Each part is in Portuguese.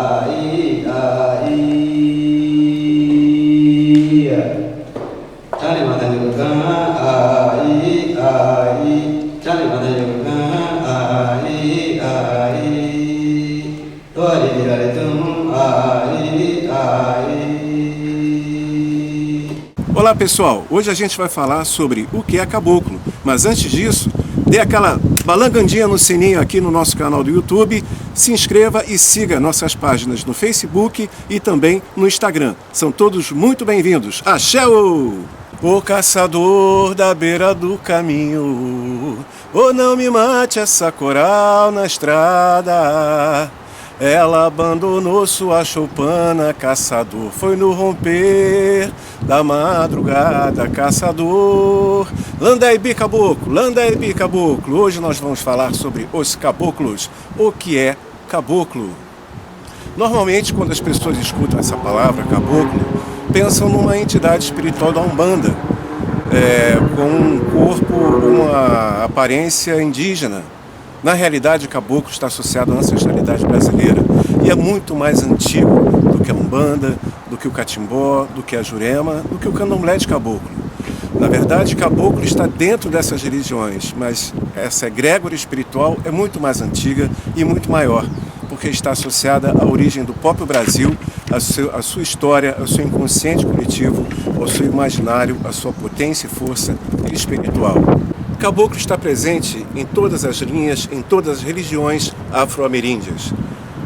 ai, ai, chale mata yoga, ai, ai, chale mata yoga, ai, ai, tori dirare tum, ai, ai. Olá pessoal, hoje a gente vai falar sobre o que é caboclo, mas antes disso, dê aquela balangandinha no sininho aqui no nosso canal do YouTube, se inscreva e siga nossas páginas no Facebook e também no Instagram. São todos muito bem-vindos. Axé-o! O caçador da beira do caminho, oh não me mate essa coral na estrada. Ela abandonou sua choupana, caçador, foi no romper da madrugada, caçador. Landaebi caboclo, Landaebi caboclo. Hoje nós vamos falar sobre os caboclos. O que é caboclo? Normalmente, quando as pessoas escutam essa palavra, caboclo, pensam numa entidade espiritual da Umbanda, com um corpo, uma aparência indígena. Na realidade, caboclo está associado à ancestralidade brasileira e é muito mais antigo do que a Umbanda, do que o Catimbó, do que a Jurema, do que o Candomblé de caboclo. Na verdade, caboclo está dentro dessas religiões, mas essa egrégora espiritual é muito mais antiga e muito maior, porque está associada à origem do próprio Brasil, à sua história, ao seu inconsciente coletivo, ao seu imaginário, à sua potência e força espiritual. Caboclo está presente em todas as linhas, em todas as religiões afro-ameríndias.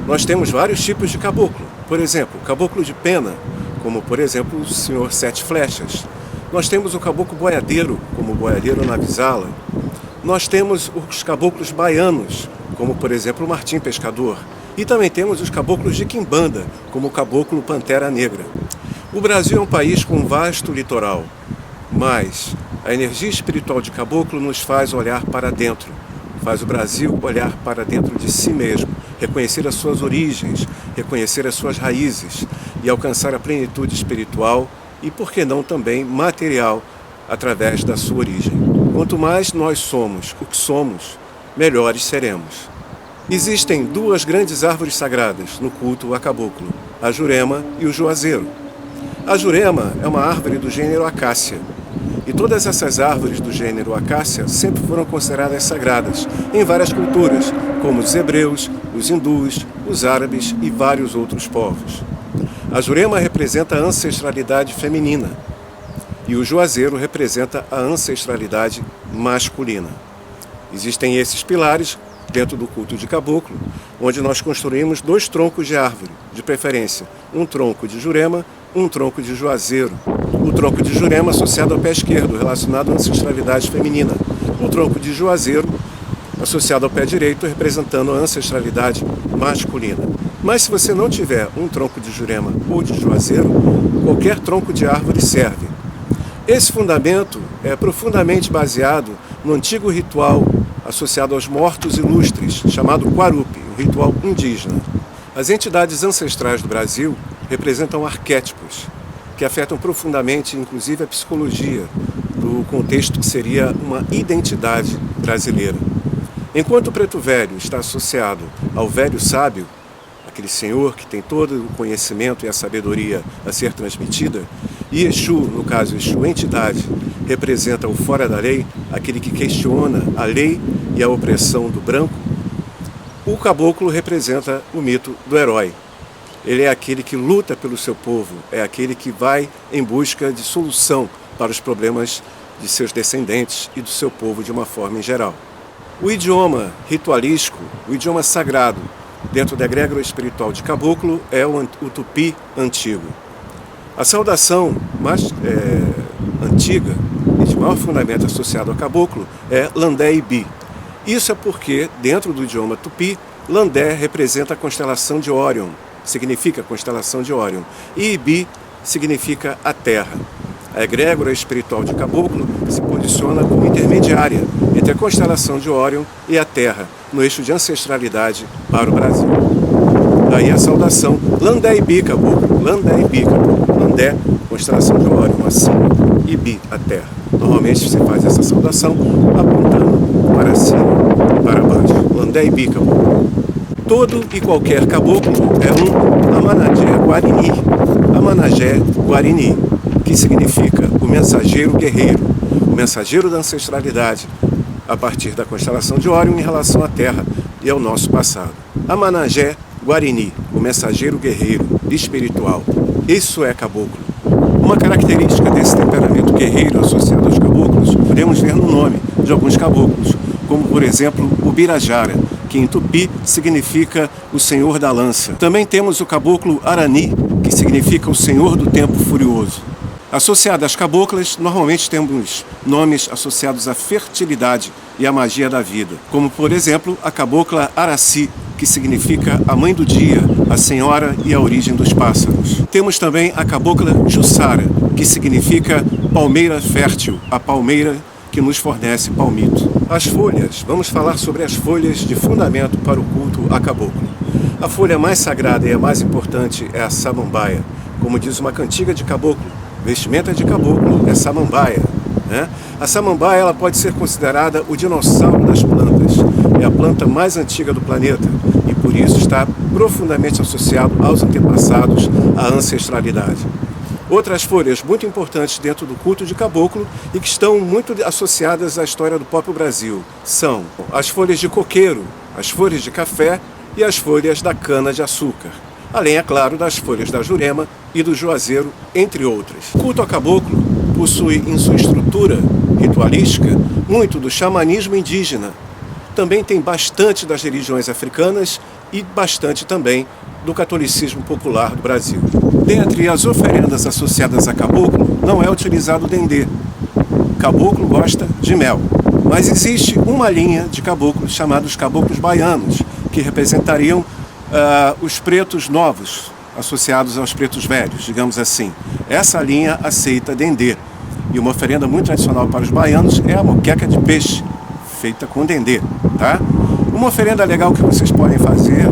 Nós temos vários tipos de caboclo. Por exemplo, caboclo de pena, como por exemplo o senhor Sete Flechas. Nós temos o caboclo boiadeiro, como o boiadeiro Navisala. Nós temos os caboclos baianos, como por exemplo o Martim Pescador. E também temos os caboclos de quimbanda, como o caboclo Pantera Negra. O Brasil é um país com um vasto litoral, mas a energia espiritual de caboclo nos faz olhar para dentro, faz o Brasil olhar para dentro de si mesmo, reconhecer as suas origens, reconhecer as suas raízes e alcançar a plenitude espiritual e, por que não, também material através da sua origem. Quanto mais nós somos o que somos, melhores seremos. Existem duas grandes árvores sagradas no culto a caboclo, a Jurema e o Juazeiro. A Jurema é uma árvore do gênero Acácia. E todas essas árvores do gênero Acácia sempre foram consideradas sagradas em várias culturas, como os hebreus, os hindus, os árabes e vários outros povos. A Jurema representa a ancestralidade feminina e o Juazeiro representa a ancestralidade masculina. Existem esses pilares dentro do culto de caboclo, onde nós construímos dois troncos de árvore, de preferência, um tronco de Jurema, um tronco de Juazeiro. O tronco de Jurema associado ao pé esquerdo, relacionado à ancestralidade feminina. O tronco de Juazeiro associado ao pé direito, representando a ancestralidade masculina. Mas se você não tiver um tronco de Jurema ou de Juazeiro, qualquer tronco de árvore serve. Esse fundamento é profundamente baseado no antigo ritual associado aos mortos ilustres, chamado Quarupi, um ritual indígena. As entidades ancestrais do Brasil representam arquétipos que afetam profundamente, inclusive, a psicologia do contexto que seria uma identidade brasileira. Enquanto o preto velho está associado ao velho sábio, aquele senhor que tem todo o conhecimento e a sabedoria a ser transmitida, e Exu, no caso Exu entidade, representa o fora da lei, aquele que questiona a lei e a opressão do branco, o caboclo representa o mito do herói. Ele é aquele que luta pelo seu povo, é aquele que vai em busca de solução para os problemas de seus descendentes e do seu povo de uma forma em geral. O idioma ritualístico, o idioma sagrado, dentro da egrégora espiritual de caboclo, é o tupi antigo. A saudação mais antiga e de maior fundamento associado ao caboclo é Landé-Ibi. Isso é porque, dentro do idioma tupi, Landé representa a constelação de Órion, significa constelação de Órion, e Ibi significa a terra. A egrégora espiritual de caboclo se posiciona como intermediária entre a constelação de Órion e a terra, no eixo de ancestralidade para o Brasil. Daí a saudação Landé-Ibi caboclo, Landé-Ibi caboclo, Landé, constelação de Órion acima, Ibi, a terra. Normalmente se faz essa saudação apontando para cima e para baixo. Landé-Ibi caboclo. Todo e qualquer caboclo é um Amanajé Guarini. Amanajé Guarini, que significa o mensageiro guerreiro, o mensageiro da ancestralidade, a partir da constelação de Órion em relação à Terra e ao nosso passado. Amanajé Guarini, o mensageiro guerreiro, espiritual. Isso é caboclo. Uma característica desse temperamento guerreiro associado aos caboclos podemos ver no nome de alguns caboclos, como por exemplo o Birajara, que em tupi significa o Senhor da Lança. Também temos o caboclo Arani, que significa o Senhor do Tempo Furioso. Associado às caboclas, normalmente temos nomes associados à fertilidade e à magia da vida, como por exemplo a cabocla Araci, que significa a mãe do dia, a senhora e a origem dos pássaros. Temos também a cabocla Jussara, que significa palmeira fértil, a palmeira que nos fornece palmito. As folhas, vamos falar sobre as folhas de fundamento para o culto a caboclo. A folha mais sagrada e a mais importante é a samambaia. Como diz uma cantiga de caboclo, vestimenta de caboclo é samambaia. A samambaia ela pode ser considerada o dinossauro das plantas. É a planta mais antiga do planeta e por isso está profundamente associado aos antepassados, à ancestralidade. Outras folhas muito importantes dentro do culto de caboclo e que estão muito associadas à história do próprio Brasil são as folhas de coqueiro, as folhas de café e as folhas da cana-de-açúcar. Além, é claro, das folhas da jurema e do juazeiro, entre outras. O culto a caboclo possui em sua estrutura ritualística muito do xamanismo indígena. Também tem bastante das religiões africanas e bastante também do catolicismo popular do Brasil. Dentre as oferendas associadas a caboclo, não é utilizado o dendê. Caboclo gosta de mel. Mas existe uma linha de caboclos chamados caboclos baianos, que representariam os pretos novos, associados aos pretos velhos, digamos assim. Essa linha aceita dendê. E uma oferenda muito tradicional para os baianos é a moqueca de peixe, feita com dendê. Tá? Uma oferenda legal que vocês podem fazer,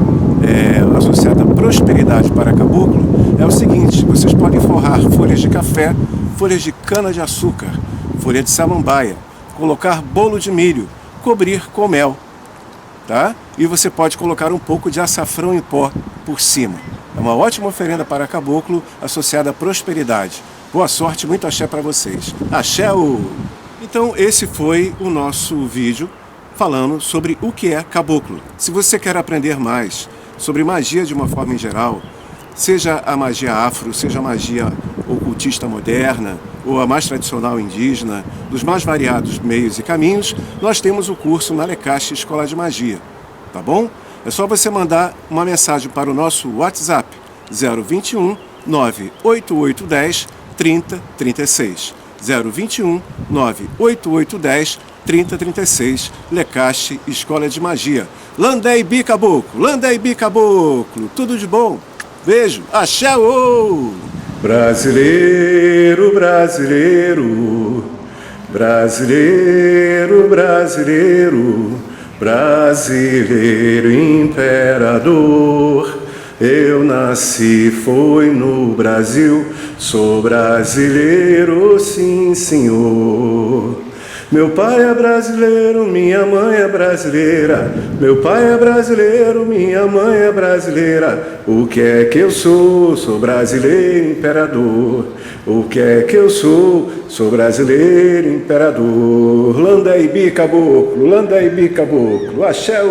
associada à prosperidade para caboclo, é o seguinte: vocês podem forrar folhas de café, folhas de cana-de-açúcar, folha de samambaia, colocar bolo de milho, cobrir com mel, tá? E você pode colocar um pouco de açafrão em pó por cima. É uma ótima oferenda para caboclo associada à prosperidade. Boa sorte, muito axé para vocês. Axé! Então esse foi o nosso vídeo falando sobre o que é caboclo. Se você quer aprender mais sobre magia de uma forma em geral, seja a magia afro, seja a magia ocultista moderna, ou a mais tradicional indígena, dos mais variados meios e caminhos, nós temos o curso na Lecache Escola de Magia, tá bom? É só você mandar uma mensagem para o nosso WhatsApp, 021 98810 3036. 021 98810 3036, Lecache Escola de Magia. Landei Bi Caboclo, Landei Bi Caboclo, tudo de bom. Beijo, axé! Brasileiro, brasileiro, brasileiro, brasileiro, brasileiro imperador. Eu nasci, foi no Brasil, sou brasileiro, sim senhor. Meu pai é brasileiro, minha mãe é brasileira. Meu pai é brasileiro, minha mãe é brasileira. O que é que eu sou? Sou brasileiro imperador. O que é que eu sou? Sou brasileiro imperador. Landei Bi Caboclo, Landei Bi Caboclo, axé!